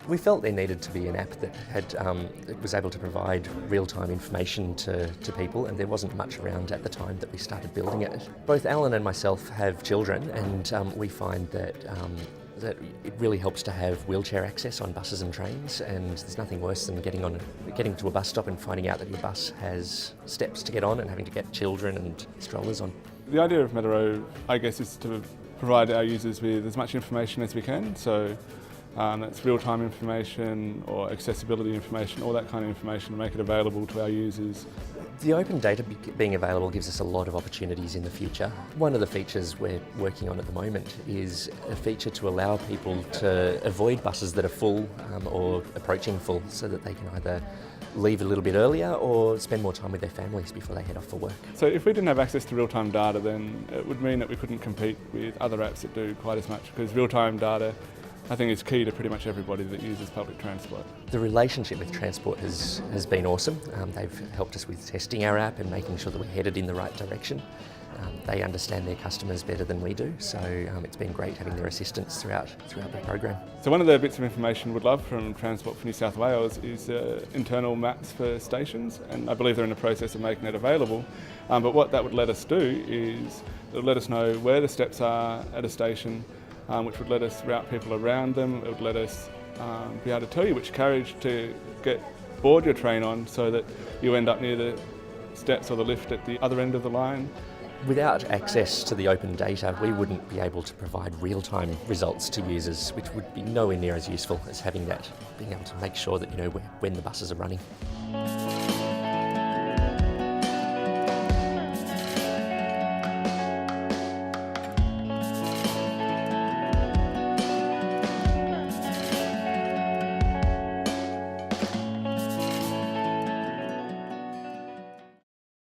We felt there needed to be an app that was able to provide real-time information to people, and there wasn't much around at the time that we started building it. Both Alan and myself have children, and we find that it really helps to have wheelchair access on buses and trains, and there's nothing worse than getting to a bus stop and finding out that your bus has steps to get on and having to get children and strollers on. The idea of Metarove, I guess, is to provide our users with as much information as we can. So that's real-time information or accessibility information, all that kind of information, to make it available to our users. The open data being available gives us a lot of opportunities in the future. One of the features we're working on at the moment is a feature to allow people to avoid buses that are full or approaching full, so that they can either leave a little bit earlier or spend more time with their families before they head off for work. So if we didn't have access to real-time data, then it would mean that we couldn't compete with other apps that do quite as much, because real-time data, I think, is key to pretty much everybody that uses public transport. The relationship with Transport has been awesome. They've helped us with testing our app and making sure that we're headed in the right direction. They understand their customers better than we do, so it's been great having their assistance throughout the program. So one of the bits of information we'd love from Transport for New South Wales is internal maps for stations, and I believe they're in the process of making it available. But what that would let us do is it would let us know where the steps are at a station, which would let us route people around them. It would let us be able to tell you which carriage to board your train on, so that you end up near the steps or the lift at the other end of the line. Without access to the open data, we wouldn't be able to provide real-time results to users, which would be nowhere near as useful as having that, being able to make sure that you know when the buses are running.